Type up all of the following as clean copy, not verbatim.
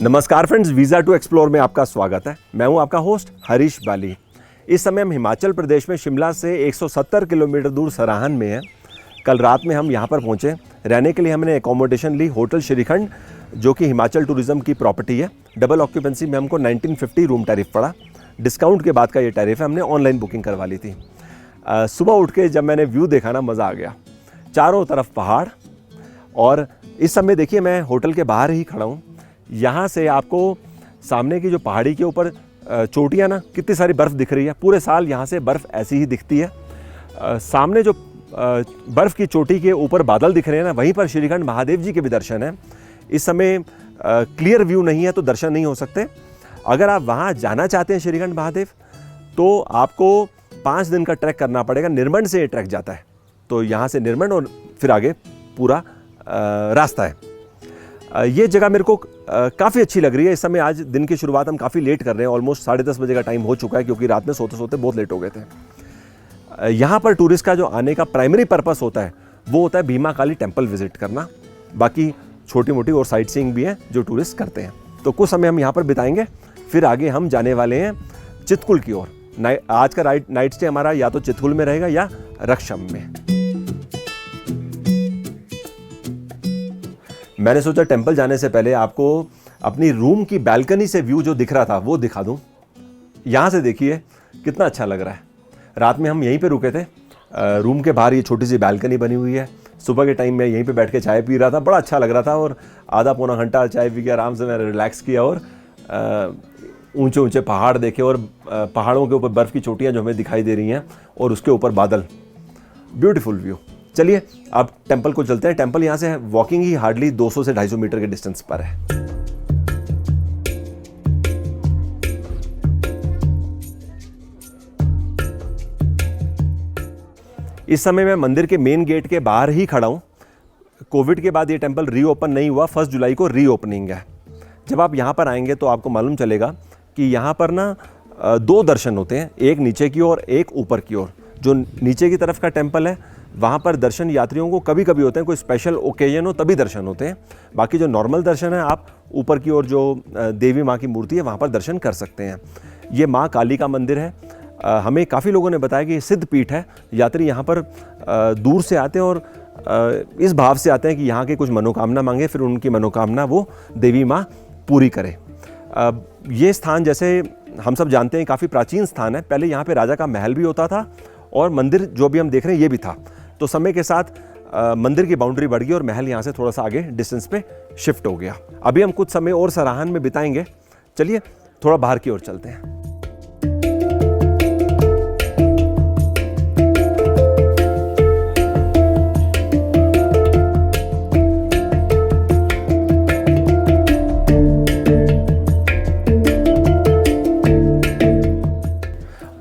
नमस्कार friends, visa to explore में आपका स्वागत है। मैं हूं आपका होस्ट हरीश बाली। इस समय हम हिमाचल प्रदेश में शिमला से 170 किलोमीटर दूर सराहन में हैं। कल रात में हम यहां पर पहुंचे। रहने के लिए हमने एकोमोडेशन ली होटल श्रीखंड, जो कि हिमाचल टूरिज्म की प्रॉपर्टी है। डबल ऑक्यूपेंसी में हमको 1950 रूम टैरिफ पड़ा। डिस्काउंट के बाद का ये टैरिफ है। हमने ऑनलाइन बुकिंग करवा ली थी। सुबह उठ के जब मैंने व्यू देखा ना, मज़ा आ गया। चारों तरफ पहाड़, और इस समय देखिए मैं होटल के बाहर ही खड़ा हूँ। यहाँ से आपको सामने की जो पहाड़ी के ऊपर चोटियाँ ना, कितनी सारी बर्फ़ दिख रही है। पूरे साल यहाँ से बर्फ़ ऐसी ही दिखती है। सामने जो बर्फ़ की चोटी के ऊपर बादल दिख रहे हैं ना, वहीं पर श्रीखंड महादेव जी के भी दर्शन हैं। इस समय क्लियर व्यू नहीं है तो दर्शन नहीं हो सकते। अगर आप वहाँ जाना चाहते हैं श्रीखंड महादेव, तो आपको 5 दिन का ट्रैक करना पड़ेगा। निर्मंड से ये ट्रैक जाता है, तो यहाँ से निर्मंड और फिर आगे पूरा रास्ता है। ये जगह मेरे को काफ़ी अच्छी लग रही है। इस समय आज दिन की शुरुआत हम काफ़ी लेट कर रहे हैं। ऑलमोस्ट 10:30 बजे का टाइम हो चुका है, क्योंकि रात में सोते सोते बहुत लेट हो गए थे। यहाँ पर टूरिस्ट का जो आने का प्राइमरी पर्पस होता है, वो होता है भीमा काली टेम्पल विजिट करना। बाकी छोटी मोटी और साइट सीइंग भी है जो टूरिस्ट करते हैं। तो कुछ समय हम यहाँ पर बिताएंगे, फिर आगे हम जाने वाले हैं चितकुल की ओर। आज का नाइट स्टे हमारा या तो चितकुल में रहेगा या रक्षम में। मैंने सोचा टेंपल जाने से पहले आपको अपनी रूम की बैल्कनी से व्यू जो दिख रहा था वो दिखा दूं। यहाँ से देखिए कितना अच्छा लग रहा है। रात में हम यहीं पे रुके थे। रूम के बाहर ये छोटी सी बैल्कनी बनी हुई है। सुबह के टाइम में यहीं पे बैठ के चाय पी रहा था, बड़ा अच्छा लग रहा था। और आधा पौना घंटा चाय पी के आराम से मैंने रिलैक्स किया और ऊंचे ऊंचे पहाड़ देखे, और पहाड़ों के ऊपर बर्फ़ की चोटियाँ जो हमें दिखाई दे रही हैं, और उसके ऊपर बादल। Beautiful view. चलिए अब टेंपल को चलते हैं। टेंपल यहाँ से वॉकिंग ही हार्डली 200 से 250 मीटर के डिस्टेंस पर है। इस समय मैं मंदिर के मेन गेट के बाहर ही खड़ा हूँ। कोविड के बाद ये टेंपल रीओपन नहीं हुआ। 1 जुलाई को रीओपनिंग है। जब आप यहाँ पर आएंगे तो आपको मालूम चलेगा कि यहाँ पर ना 2 दर्शन होते हैं, एक नीचे की ओर, एक ऊपर की ओर। जो नीचे की तरफ का टेंपल है, वहाँ पर दर्शन यात्रियों को कभी कभी होते हैं, कोई स्पेशल ओकेजन हो तभी दर्शन होते हैं। बाकी जो नॉर्मल दर्शन है, आप ऊपर की ओर जो देवी माँ की मूर्ति है वहाँ पर दर्शन कर सकते हैं। ये माँ काली का मंदिर है। हमें काफ़ी लोगों ने बताया कि ये सिद्ध पीठ है। यात्री यहाँ पर दूर से आते हैं और इस भाव से आते हैं कि यहाँ के कुछ मनोकामना मांगे, फिर उनकी मनोकामना वो देवी माँ पूरी करे। ये स्थान, जैसे हम सब जानते हैं, काफ़ी प्राचीन स्थान है। पहले यहाँ पर राजा का महल भी होता था, और मंदिर जो अभी हम देख रहे हैं ये भी था। तो समय के साथ मंदिर की बाउंड्री बढ़ गई और महल यहाँ से थोड़ा सा आगे डिस्टेंस पे शिफ्ट हो गया। अभी हम कुछ समय और सराहन में बिताएंगे। चलिए थोड़ा बाहर की ओर चलते हैं।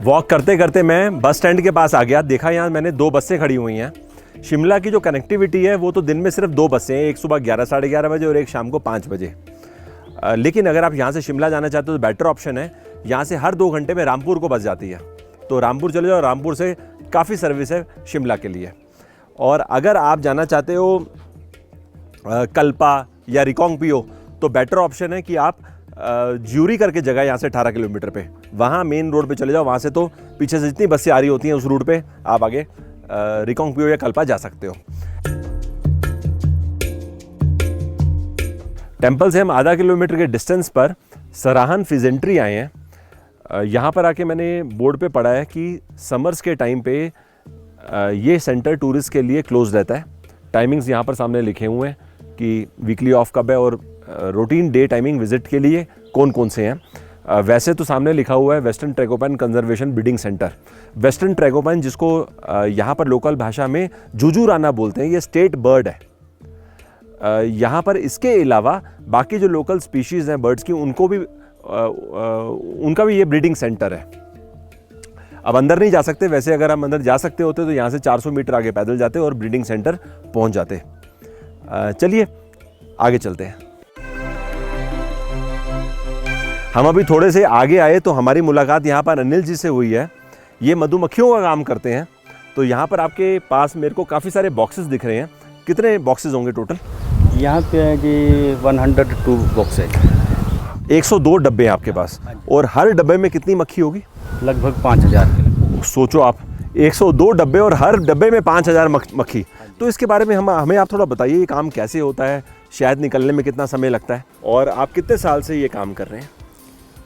वॉक करते करते मैं बस स्टैंड के पास आ गया। देखा यहाँ मैंने 2 बसें खड़ी हुई हैं। शिमला की जो कनेक्टिविटी है वो तो दिन में सिर्फ 2 बसें हैं, एक सुबह 11 साढ़े 11 बजे और एक शाम को 5 बजे। लेकिन अगर आप यहाँ से शिमला जाना चाहते हो तो बेटर ऑप्शन है, यहाँ से हर 2 घंटे में रामपुर को बस जाती है। तो रामपुर चले जाओ, रामपुर से काफ़ी सर्विस है शिमला के लिए। और अगर आप जाना चाहते हो कल्पा या रिकांगपिओ, तो बेटर ऑप्शन है कि आप ज्यूरी करके जगह यहाँ से 18 किलोमीटर पे, वहाँ मेन रोड पे चले जाओ। वहाँ से तो पीछे से जितनी बसें आ रही होती हैं उस रूट पे आप आगे रिकांगपिओ या कल्पा जा सकते हो। टेंपल से हम आधा किलोमीटर के डिस्टेंस पर सराहन फिजेंट्री आए हैं। यहाँ पर आके मैंने बोर्ड पे पढ़ा है कि समर्स के टाइम पे ये सेंटर टूरिस्ट के लिए क्लोज रहता है। टाइमिंग्स यहाँ पर सामने लिखे हुए हैं कि वीकली ऑफ कब है और रूटीन डे टाइमिंग विजिट के लिए कौन कौन से हैं। वैसे तो सामने लिखा हुआ है western tragopan conservation breeding centre. Western tragopan, जिसको यहाँ पर लोकल भाषा में जुजुराना बोलते हैं, ये स्टेट बर्ड है यहाँ पर। इसके अलावा बाकी जो लोकल स्पीशीज़ हैं बर्ड्स की, उनका भी ये ब्रीडिंग सेंटर है। अब अंदर नहीं जा सकते। वैसे अगर हम अंदर जा सकते होते तो यहाँ से 400 मीटर आगे पैदल जाते और ब्रीडिंग सेंटर पहुँच जाते। चलिए आगे चलते हैं। हम अभी थोड़े से आगे आए तो हमारी मुलाकात यहाँ पर अनिल जी से हुई है। ये मधुमक्खियों का काम करते हैं। तो यहाँ पर आपके पास मेरे को काफ़ी सारे बॉक्सेस दिख रहे हैं। कितने बॉक्सेस होंगे टोटल? यहाँ पे है जी 102 बॉक्स है। 102 डब्बे हैं आपके पास, और हर डब्बे में कितनी मक्खी होगी? लगभग 5000 के लगभग। सोचो आप, 102 डब्बे और हर डब्बे में 5000 मक्खी। तो इसके बारे में हमें आप थोड़ा बताइए, ये काम कैसे होता है, शहद निकलने में कितना समय लगता है, और आप कितने साल से ये काम कर रहे हैं?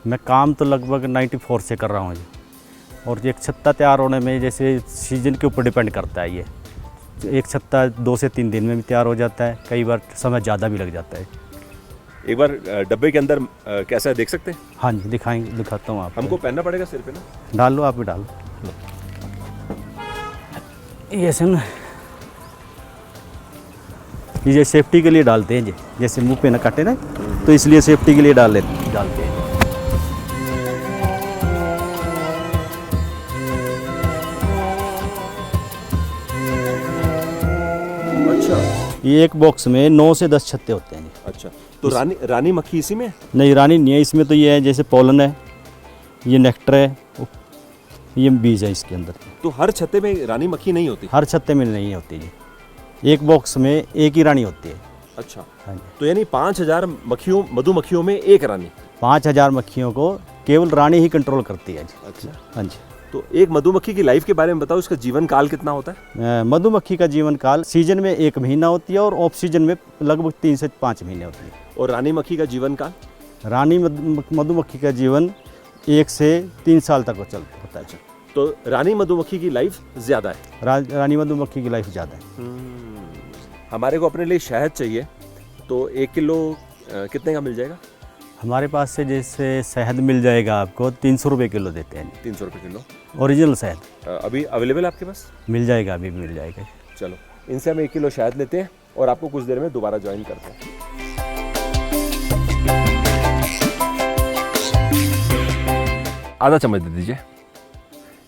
मैं काम तो लगभग 94 से कर रहा हूँ जी, और एक छत्ता तैयार होने में जैसे सीजन के ऊपर डिपेंड करता है। ये एक छत्ता 2 से 3 दिन में भी तैयार हो जाता है, कई बार समय ज़्यादा भी लग जाता है। एक बार डब्बे के अंदर कैसा है देख सकते हैं? हाँ जी, दिखाता हूँ आप। हमको पहनना पड़ेगा सिर पे ना? डाल लो, आप भी डाल लो। ये सुन, ये सेफ्टी के लिए डालते हैं जी, जैसे मुंह पे ना काटे ना, तो इसलिए सेफ्टी के लिए डालते हैं। अच्छा, ये एक बॉक्स में 9 से 10 छत्ते होते हैं जी। अच्छा, तो रानी मक्खी इसी में? नहीं, रानी नहीं है इसमें, तो ये है जैसे पोलन है, ये नेक्टर है, ये बीज है इसके अंदर। तो हर छत्ते में रानी मक्खी नहीं होती? हर छत्ते में नहीं होती जी, एक बॉक्स में एक ही रानी होती है। अच्छा, हाँ जी। तो यानी 5000 मधुमक्खियों में एक रानी? 5000 मक्खियों को केवल रानी ही कंट्रोल करती है जी। अच्छा, हाँ जी। तो एक मधुमक्खी की लाइफ के बारे में बताओ, इसका जीवन काल कितना होता है? मधुमक्खी का जीवन काल सीजन में 1 महीना होती है, और ऑफ सीजन में लगभग 3 से 5 महीने होती है। और रानी मक्खी का जीवन काल? रानी मधुमक्खी का जीवन 1 से 3 साल तक होता है। तो रानी मधुमक्खी की लाइफ ज़्यादा है? रानी मधुमक्खी की लाइफ ज़्यादा है। हमारे को अपने लिए शहद चाहिए, तो 1 किलो कितने का मिल जाएगा? हमारे पास से जैसे शहद मिल जाएगा आपको 300 रुपये किलो देते हैं। 300 रुपये किलो ओरिजिनल शहद अभी अवेलेबल आपके पास? मिल जाएगा, अभी भी मिल जाएगा। चलो, इनसे हम 1 किलो शहद लेते हैं और आपको कुछ देर में दोबारा ज्वाइन करते हैं। आधा चम्मच दे दीजिए।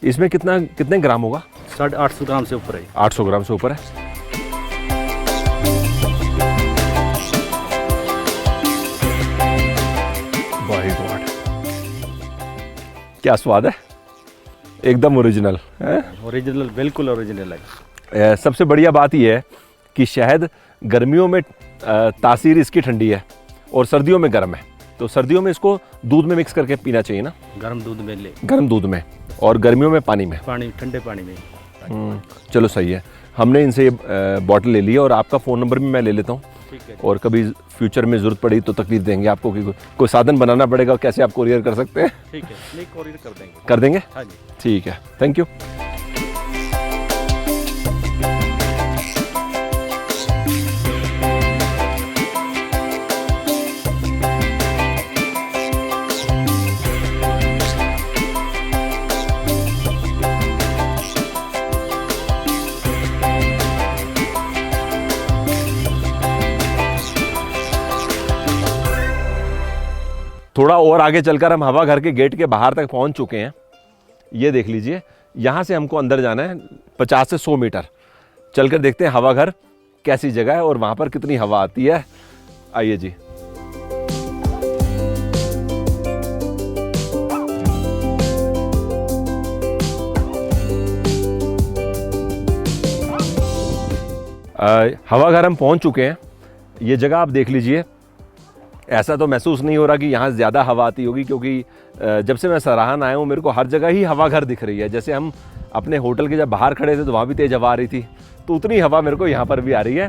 इसमें कितने ग्राम होगा? 850 ग्राम से ऊपर है। 800 ग्राम से ऊपर है। क्या स्वाद है, एकदम ओरिजिनल है। ओरिजिनल, बिल्कुल ओरिजिनल है। सबसे बढ़िया बात यह है कि शहद गर्मियों में तासीर इसकी ठंडी है और सर्दियों में गर्म है, तो सर्दियों में इसको दूध में मिक्स करके पीना चाहिए ना? गर्म दूध में गर्म दूध में, और गर्मियों में पानी में, ठंडे पानी में। चलो सही है। हमने इनसे बॉटल ले ली है, और आपका फ़ोन नंबर भी मैं ले लेता हूँ, और कभी फ्यूचर में ज़रूरत पड़ी तो तकलीफ देंगे आपको कि कोई साधन बनाना पड़ेगा कैसे आप कोरियर कर सकते हैं। ठीक है, नहीं कोरियर कर देंगे। कर देंगे? हाँ जी। ठीक है, थैंक यू। थोड़ा और आगे चलकर हम हवा घर के गेट के बाहर तक पहुंच चुके हैं। ये देख लीजिए, यहाँ से हमको अंदर जाना है 50 से 100 मीटर। चलकर देखते हैं हवा घर कैसी जगह है और वहाँ पर कितनी हवा आती है। आइए जी। हवा घर हम पहुँच चुके हैं। ये जगह आप देख लीजिए। ऐसा तो महसूस नहीं हो रहा कि यहाँ ज़्यादा हवा आती होगी, क्योंकि जब से मैं सराहन आया हूँ मेरे को हर जगह ही हवा घर दिख रही है। जैसे हम अपने होटल के जब बाहर खड़े थे तो वहाँ भी तेज़ हवा आ रही थी, तो उतनी हवा मेरे को यहाँ पर भी आ रही है।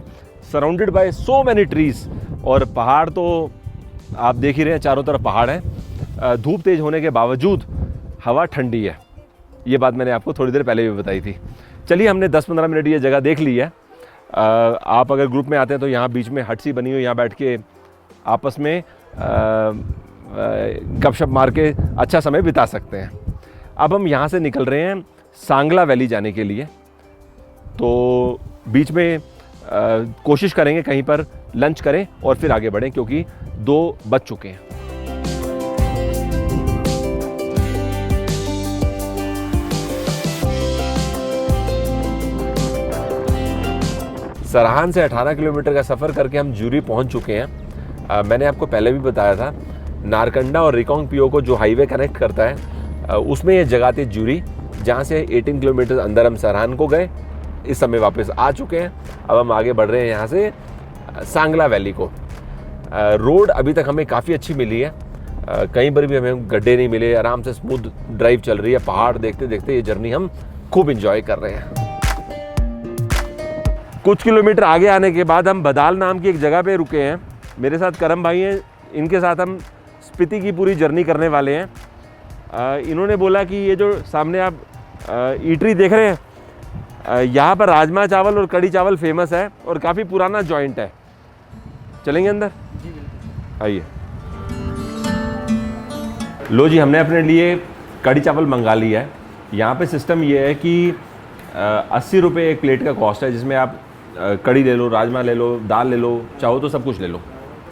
Surrounded by so many trees, और पहाड़ तो आप देख ही रहे हैं, चारों तरफ पहाड़ हैं। धूप तेज़ होने के बावजूद हवा ठंडी है। ये बात मैंने आपको थोड़ी देर पहले भी बताई थी। चलिए, हमने 10-15 मिनट ये जगह देख ली है। आप अगर ग्रुप में आते हैं तो यहाँ बीच में हट सी बनी हुई, यहाँ बैठ के आपस में गपशप मार के अच्छा समय बिता सकते हैं। अब हम यहाँ से निकल रहे हैं सांगला वैली जाने के लिए, तो बीच में कोशिश करेंगे कहीं पर लंच करें और फिर आगे बढ़ें, क्योंकि 2 बज चुके हैं। सराहान से 18 किलोमीटर का सफ़र करके हम ज्यूरी पहुँच चुके हैं। मैंने आपको पहले भी बताया था, नारकंडा और रिकांगपिओ को जो हाईवे कनेक्ट करता है उसमें ये जगह थी ज्यूरी, जहाँ से 18 किलोमीटर अंदर हम सराहान को गए। इस समय वापस आ चुके हैं। अब हम आगे बढ़ रहे हैं यहाँ से सांगला वैली को। रोड अभी तक हमें काफ़ी अच्छी मिली है। कहीं पर भी हमें गड्ढे नहीं मिले, आराम से स्मूथ ड्राइव चल रही है। पहाड़ देखते देखते ये जर्नी हम खूब इंजॉय कर रहे हैं। कुछ किलोमीटर आगे आने के बाद हम बदाल नाम की एक जगह पे रुके हैं। मेरे साथ करम भाई हैं, इनके साथ हम स्पीति की पूरी जर्नी करने वाले हैं। इन्होंने बोला कि ये जो सामने आप ईटरी देख रहे हैं, यहाँ पर राजमा चावल और कढ़ी चावल फेमस है और काफ़ी पुराना जॉइंट है। चलेंगे अंदर? आइए। लो जी, हमने अपने लिए कढ़ी चावल मंगा लिया है। यहाँ पे सिस्टम ये है कि 80 रुपये एक प्लेट का कॉस्ट है, जिसमें आप कढ़ी ले लो, राजमा ले लो, दाल ले लो, चाहो तो सब कुछ ले लो।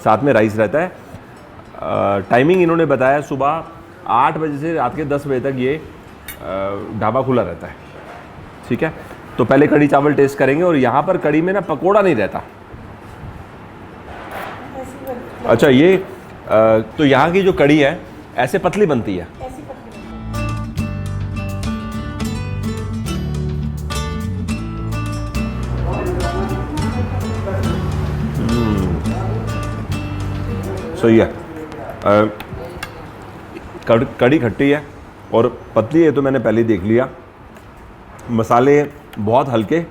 साथ में राइस रहता है। टाइमिंग इन्होंने बताया सुबह 8 बजे से रात के 10 बजे तक ये ढाबा खुला रहता है। ठीक है, तो पहले कढ़ी चावल टेस्ट करेंगे। और यहाँ पर कढ़ी में ना पकोड़ा नहीं रहता। अच्छा, ये तो यहाँ की जो कढ़ी है ऐसे पतली बनती है। सही है। कढ़ी खट्टी है और पतली है, तो मैंने पहले ही देख लिया। मसाले बहुत हल्के,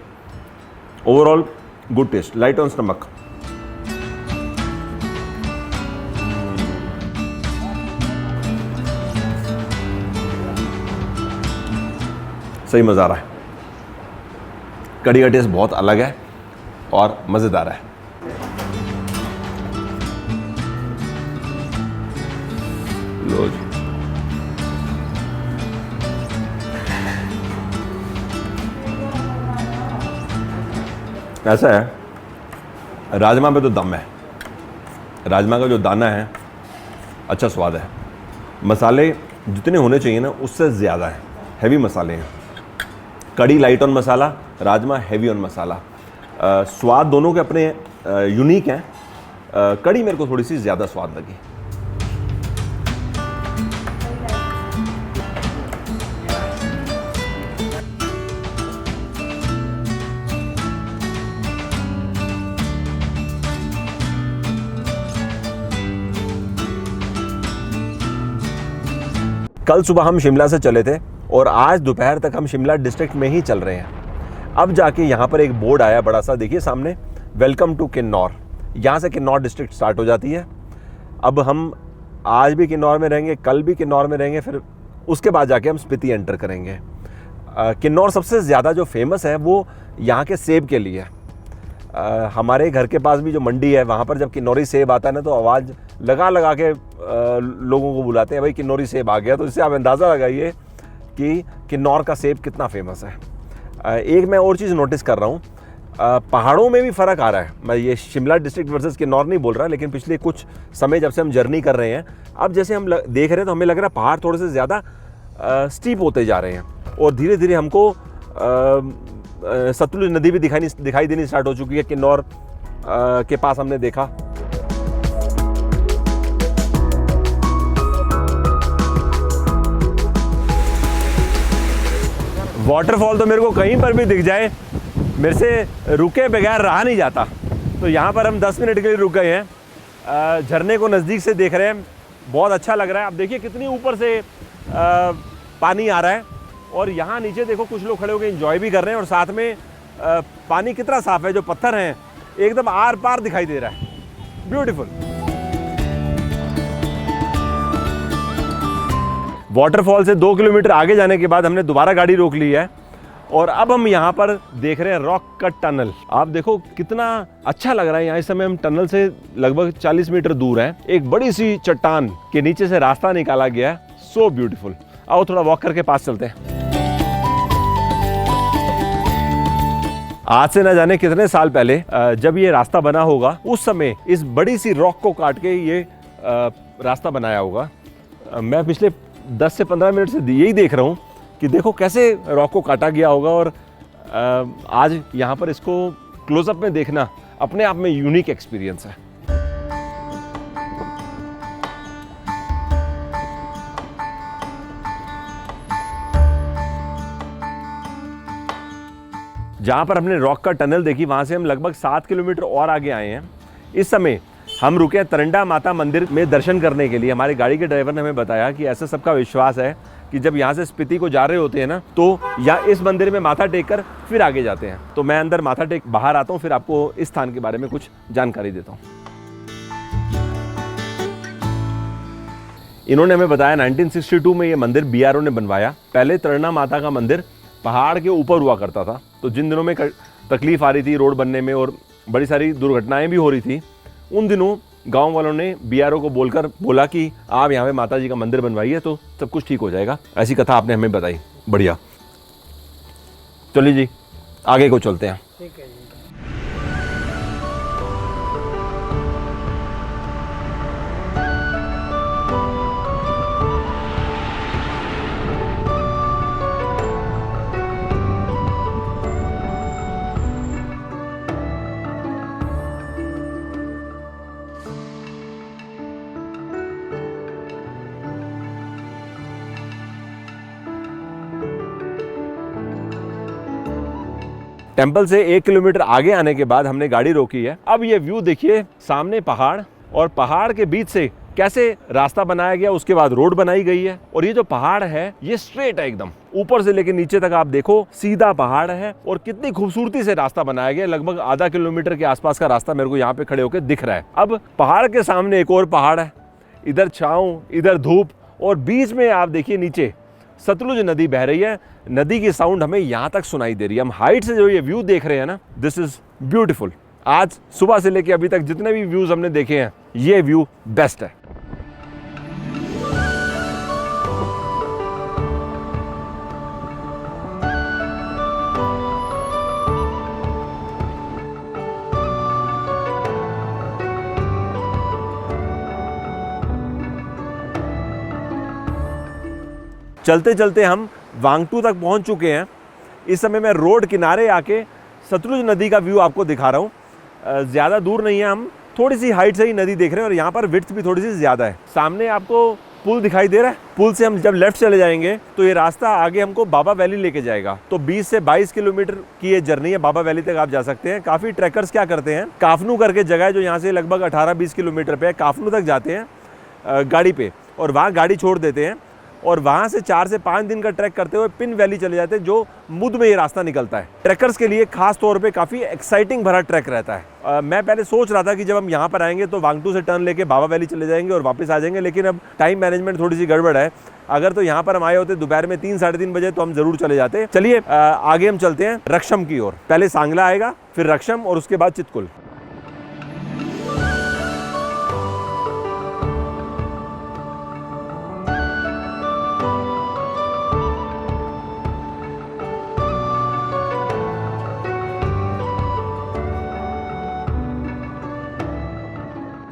overall good taste, light on stomach. सही मज़ा आ रहा है। कढ़ी का टेस्ट बहुत अलग है और मज़ेदार है। लो जी, ऐसा है, राजमा पे तो दम है। राजमा का जो दाना है अच्छा स्वाद है। मसाले जितने होने चाहिए ना उससे ज़्यादा है, हैवी मसाले हैं। Kadhi light on masala, rajma heavy on masala. स्वाद दोनों के अपने यूनिक हैं। कढ़ी मेरे को थोड़ी सी ज़्यादा स्वाद लगी। कल सुबह हम शिमला से चले थे और आज दोपहर तक हम शिमला डिस्ट्रिक्ट में ही चल रहे हैं। अब जाके यहाँ पर एक बोर्ड आया बड़ा सा, देखिए सामने, वेलकम टू किन्नौर। यहाँ से किन्नौर डिस्ट्रिक्ट स्टार्ट हो जाती है। अब हम आज भी किन्नौर में रहेंगे, कल भी किन्नौर में रहेंगे, फिर उसके बाद जाके हम स्पीति एंटर करेंगे। किन्नौर सबसे ज़्यादा जो फेमस है वो यहाँ के सेब के लिए है। हमारे घर के पास भी जो मंडी है, वहाँ पर जब किन्नौरी सेब आता है ना, तो आवाज़ लगा के लोगों को बुलाते हैं, भाई किन्नौरी सेब आ गया। तो इससे आप अंदाज़ा लगाइए कि किन्नौर का सेब कितना फेमस है। एक मैं और चीज़ नोटिस कर रहा हूँ, पहाड़ों में भी फ़र्क आ रहा है। मैं ये शिमला डिस्ट्रिक्ट वर्सेस किन्नौर नहीं बोल रहा, लेकिन पिछले कुछ समय जब से हम जर्नी कर रहे हैं, अब जैसे हम देख रहे हैं तो हमें लग रहा है पहाड़ थोड़े से ज़्यादा स्टीप होते जा रहे हैं और धीरे धीरे हमको सतलुज नदी भी दिखाई देनी स्टार्ट हो चुकी है। किन्नौर के पास हमने देखा। वाटरफॉल तो मेरे को कहीं पर भी दिख जाए, मेरे से रुके बगैर रहा नहीं जाता। तो यहाँ पर हम 10 मिनट के लिए रुक गए हैं। झरने को नज़दीक से देख रहे हैं, बहुत अच्छा लग रहा है। अब देखिए कितनी ऊपर से पानी आ रहा है और यहाँ नीचे देखो कुछ लोग खड़े होकर एंजॉय भी कर रहे हैं। और साथ में पानी कितना साफ़ है, जो पत्थर हैं एकदम आर पार दिखाई दे रहा है। ब्यूटीफुल। वाटरफॉल से 2 किलोमीटर आगे जाने के बाद हमने दोबारा गाड़ी रोक ली है और अब हम यहाँ पर देख रहे हैं रॉक कट टनल। आप देखो कितना अच्छा लग रहा है। यहाँ इस समय हम टनल से लगभग 40 मीटर दूर हैं। एक बड़ी सी चट्टान के नीचे से रास्ता निकाला गया है। So beautiful. आओ थोड़ा वॉक करके पास चलते हैं। आज से न जाने कितने साल पहले जब ये रास्ता बना होगा, उस समय इस बड़ी सी रॉक को काट के ये रास्ता बनाया होगा। मैं पिछले 10 से 15 मिनट से यही देख रहा हूँ कि देखो कैसे रॉक को काटा गया होगा। और आज यहाँ पर इसको क्लोजअप में देखना अपने आप में यूनिक एक्सपीरियंस है। जहाँ पर हमने रॉक का टनल देखी, वहाँ से हम लगभग 7 किलोमीटर और आगे आए हैं। इस समय हम रुके हैं तरंडा माता मंदिर में दर्शन करने के लिए। हमारी गाड़ी के ड्राइवर ने हमें बताया कि ऐसा सबका विश्वास है कि जब यहाँ से स्पीति को जा रहे होते हैं ना, तो या इस मंदिर में माथा टेक कर फिर आगे जाते हैं। तो मैं अंदर माथा टेक बाहर आता हूँ, फिर आपको इस स्थान के बारे में कुछ जानकारी देता हूँ। इन्होंने हमें बताया 1962 में ये मंदिर BRO ने बनवाया। पहले तरंडा माता का मंदिर पहाड़ के ऊपर हुआ करता था, तो जिन दिनों में तकलीफ आ रही थी रोड बनने में और बड़ी सारी दुर्घटनाएं भी हो रही थी, उन दिनों गांव वालों ने BRO को बोला कि आप यहाँ पे माता जी का मंदिर बनवाइए तो सब कुछ ठीक हो जाएगा। ऐसी कथा आपने हमें बताई, बढ़िया। चलिए जी आगे को चलते हैं। ठीक है जी। टेंपल से 1 किलोमीटर आगे आने के बाद हमने गाड़ी रोकी है। अब ये व्यू देखिए, सामने पहाड़ और पहाड़ के बीच से कैसे रास्ता बनाया गया, उसके बाद रोड बनाई गई है। और ये जो पहाड़ है ये स्ट्रेट है एकदम, ऊपर से लेकर नीचे तक आप देखो सीधा पहाड़ है और कितनी खूबसूरती से रास्ता बनाया गया। लगभग आधा किलोमीटर के आसपास का रास्ता मेरे को यहाँ पे खड़े होकर दिख रहा है। अब पहाड़ के सामने एक और पहाड़ है, इधर छाँव, इधर धूप, और बीच में आप देखिए नीचे सतलुज नदी बह रही है। नदी की साउंड हमें यहाँ तक सुनाई दे रही है। हम हाइट से जो ये व्यू देख रहे हैं ना, दिस इज ब्यूटीफुल। आज सुबह से लेके अभी तक जितने भी व्यूज हमने देखे हैं, ये व्यू बेस्ट है। चलते चलते हम वांगटू तक पहुंच चुके हैं। इस समय मैं रोड किनारे आके सतलुज नदी का व्यू आपको दिखा रहा हूँ। ज़्यादा दूर नहीं है, हम थोड़ी सी हाइट से ही नदी देख रहे हैं और यहाँ पर विड्थ भी थोड़ी सी ज़्यादा है। सामने आपको पुल दिखाई दे रहा है। पुल से हम जब लेफ्ट चले जाएंगे तो ये रास्ता आगे हमको बाबा वैली लेके जाएगा। तो 20 से 22 किलोमीटर की ये जर्नी है, बाबा वैली तक आप जा सकते हैं। काफ़ी ट्रैकर्स क्या करते हैं, काफनू करके जगह है जो यहाँ से लगभग 18-20 किलोमीटर पे है, काफनू तक जाते हैं गाड़ी पे और वहाँ गाड़ी छोड़ देते हैं और वहाँ से 4 से 5 दिन का ट्रैक करते हुए पिन वैली चले जाते हैं, जो मुद में ये रास्ता निकलता है। ट्रैकर्स के लिए खास तौर पे काफ़ी एक्साइटिंग भरा ट्रैक रहता है। मैं पहले सोच रहा था कि जब हम यहाँ पर आएंगे तो वांगटू से टर्न लेके बाबा वैली चले जाएंगे और वापस आ जाएंगे, लेकिन अब टाइम मैनेजमेंट थोड़ी सी गड़बड़ है। अगर तो यहाँ पर हम आए होते दोपहर में 3-3:30 बजे तो हम जरूर चले जाते। चलिए आगे हम चलते हैं रक्षम की ओर। पहले सांगला आएगा, फिर रक्षम और उसके बाद चितकुल।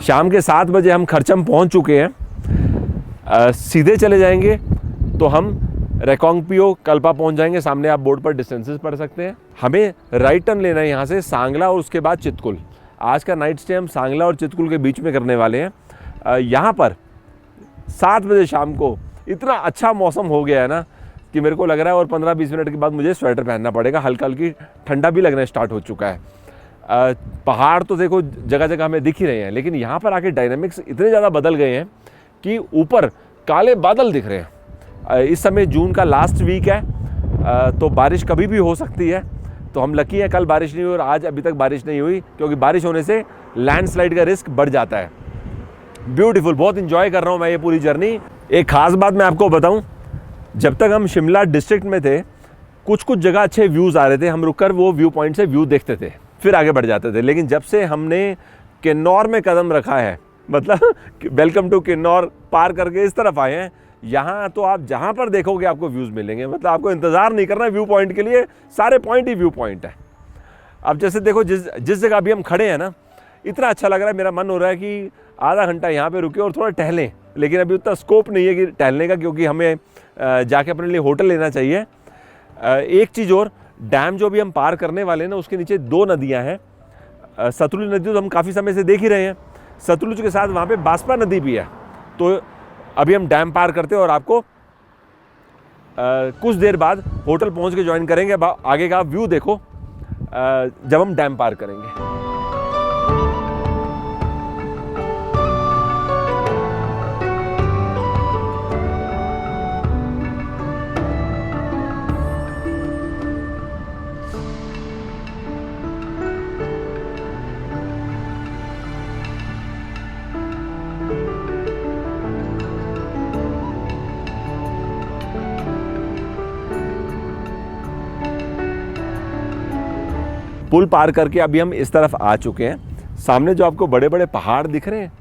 शाम के 7 बजे हम खरचम पहुंच चुके हैं। सीधे चले जाएंगे तो हम रेकोंगपियो कल्पा पहुंच जाएंगे। सामने आप बोर्ड पर डिस्टेंसेस पढ़ सकते हैं। हमें राइट टर्न लेना है यहाँ से सांगला और उसके बाद चितकुल। आज का नाइट स्टे हम सांगला और चितकुल के बीच में करने वाले हैं। यहाँ पर 7 बजे शाम को इतना अच्छा मौसम हो गया है ना कि मेरे को लग रहा है और 15-20 मिनट के बाद मुझे स्वेटर पहनना पड़ेगा। हल्का हल्की ठंडा भी लगना स्टार्ट हो चुका है। पहाड़ तो देखो जगह जगह हमें दिख ही रहे हैं, लेकिन यहाँ पर आके डायनामिक्स इतने ज़्यादा बदल गए हैं कि ऊपर काले बादल दिख रहे हैं। इस समय जून का लास्ट वीक है, तो बारिश कभी भी हो सकती है। तो हम लकी हैं, कल बारिश नहीं हुई और आज अभी तक बारिश नहीं हुई, क्योंकि बारिश होने से लैंडस्लाइड का रिस्क बढ़ जाता है। ब्यूटीफुल, बहुत इंजॉय कर रहा हूँ मैं ये पूरी जर्नी। एक ख़ास बात मैं आपको बताऊँ, जब तक हम शिमला डिस्ट्रिक्ट में थे कुछ कुछ जगह अच्छे व्यूज़ आ रहे थे, हम रुककर वो व्यू पॉइंट से व्यू देखते थे, फिर आगे बढ़ जाते थे। लेकिन जब से हमने किन्नौर में कदम रखा है, मतलब वेलकम टू किन्नौर पार करके इस तरफ आए हैं, यहाँ तो आप जहाँ पर देखोगे आपको व्यूज़ मिलेंगे। मतलब आपको इंतज़ार नहीं करना व्यू पॉइंट के लिए, सारे पॉइंट ही व्यू पॉइंट है। अब जैसे देखो जिस जगह अभी हम खड़े हैं ना, इतना अच्छा लग रहा है, मेरा मन हो रहा है कि आधा घंटा यहाँ पे रुके और थोड़ा टहलें, लेकिन अभी उतना स्कोप नहीं है कि टहलने का, क्योंकि हमें जाके अपने लिए होटल लेना चाहिए। एक चीज़ और, डैम जो भी हम पार करने वाले हैं ना, उसके नीचे 2 नदियाँ हैं। सतलुज नदी तो हम काफ़ी समय से देख ही रहे हैं, सतलुज के साथ वहाँ पे बास्पा नदी भी है। तो अभी हम डैम पार करते हैं और आपको कुछ देर बाद होटल पहुँच के ज्वाइन करेंगे। अब आगे का व्यू देखो जब हम डैम पार करेंगे। पुल पार करके अभी हम इस तरफ आ चुके हैं। सामने जो आपको बड़े बड़े पहाड़ दिख रहे हैं,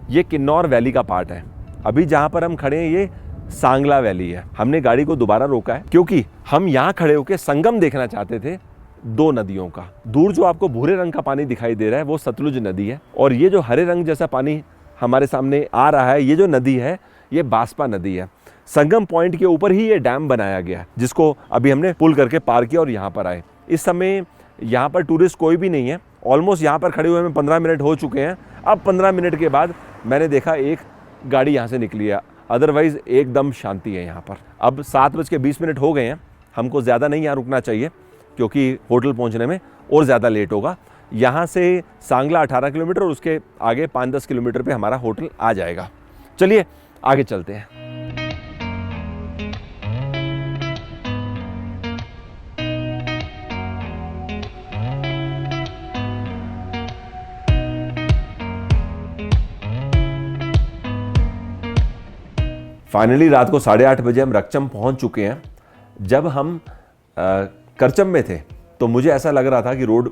ये किन्नौर वैली का पार्ट है। अभी जहाँ पर हम खड़े हैं ये सांगला वैली है। हमने गाड़ी को दोबारा रोका है क्योंकि हम यहाँ खड़े होकर संगम देखना चाहते थे दो नदियों का। दूर जो आपको भूरे रंग का पानी दिखाई दे रहा है वो सतलुज नदी है, और ये जो हरे रंग जैसा पानी हमारे सामने आ रहा है, ये जो नदी है ये बास्पा नदी है। संगम पॉइंट के ऊपर ही ये डैम बनाया गया, जिसको अभी हमने पुल करके पार किया और यहाँ पर आए। इस समय यहाँ पर टूरिस्ट कोई भी नहीं है। ऑलमोस्ट यहाँ पर खड़े हुए हमें 15 मिनट हो चुके हैं। अब 15 मिनट के बाद मैंने देखा एक गाड़ी यहाँ से निकली है, अदरवाइज़ एकदम शांति है यहाँ पर। अब 7:20 हो गए हैं। हमको ज़्यादा नहीं यहाँ रुकना चाहिए क्योंकि होटल पहुँचने में और ज़्यादा लेट होगा। यहाँ से सांगला 18 किलोमीटर और उसके आगे 5-10 किलोमीटर पे हमारा होटल आ जाएगा। चलिए आगे चलते हैं। फाइनली रात को 8:30 बजे हम रकचम पहुंच चुके हैं। जब हम करचम में थे तो मुझे ऐसा लग रहा था कि रोड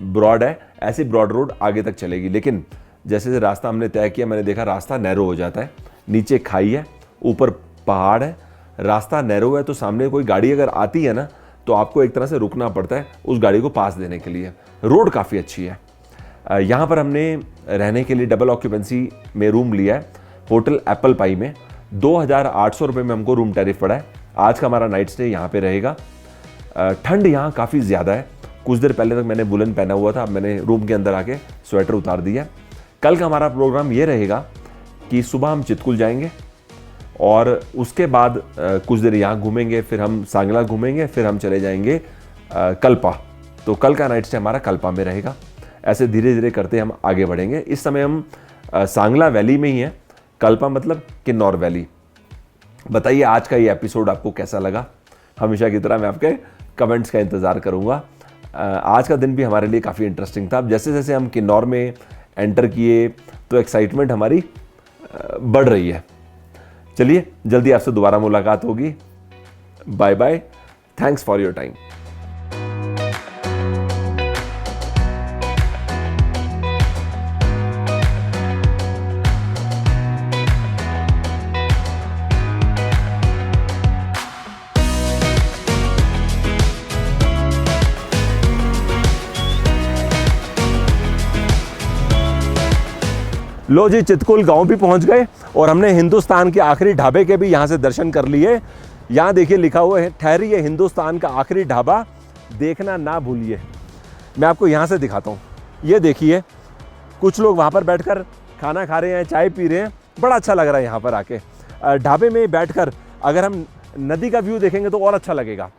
ब्रॉड है, ऐसी ब्रॉड रोड आगे तक चलेगी, लेकिन जैसे जैसे रास्ता हमने तय किया मैंने देखा रास्ता नैरो हो जाता है। नीचे खाई है, ऊपर पहाड़ है, रास्ता नैरो है, तो सामने कोई गाड़ी अगर आती है ना तो आपको एक तरह से रुकना पड़ता है उस गाड़ी को पास देने के लिए। रोड काफ़ी अच्छी है। यहाँ पर हमने रहने के लिए डबल ऑक्यूपेंसी में रूम लिया है होटल एप्पल पाई में। 2,800 रुपये में हमको रूम टैरिफ पड़ा है। आज का हमारा नाइट स्टे यहाँ पे रहेगा। ठंड यहाँ काफ़ी ज़्यादा है। कुछ देर पहले तक मैंने वुलन पहना हुआ था, अब मैंने रूम के अंदर आके स्वेटर उतार दिया। कल का हमारा प्रोग्राम ये रहेगा कि सुबह हम चितकुल जाएंगे और उसके बाद कुछ देर यहाँ घूमेंगे, फिर हम सांगला घूमेंगे, फिर हम चले जाएंगे कल्पा। तो कल का नाइट स्टे हमारा कल्पा में रहेगा। ऐसे धीरे धीरे करते हम आगे बढ़ेंगे। इस समय हम सांगला वैली में ही हैं। कल्पा मतलब किन्नौर वैली। बताइए आज का ये एपिसोड आपको कैसा लगा। हमेशा की तरह मैं आपके कमेंट्स का इंतज़ार करूँगा। आज का दिन भी हमारे लिए काफ़ी इंटरेस्टिंग था। जैसे जैसे हम किन्नौर में एंटर किए तो एक्साइटमेंट हमारी बढ़ रही है। चलिए जल्दी आपसे दोबारा मुलाकात होगी। Bye bye, thanks for your time. लो जी, चितकुल गांव भी पहुंच गए और हमने हिंदुस्तान के आखिरी ढाबे के भी यहाँ से दर्शन कर लिए। यहाँ देखिए लिखा हुआ है, ठहरिए हिंदुस्तान का आखिरी ढाबा, देखना ना भूलिए। मैं आपको यहाँ से दिखाता हूँ। ये देखिए कुछ लोग वहाँ पर बैठकर खाना खा रहे हैं, चाय पी रहे हैं। बड़ा अच्छा लग रहा है यहाँ पर आके। ढाबे में बैठकर अगर हम नदी का व्यू देखेंगे तो और अच्छा लगेगा।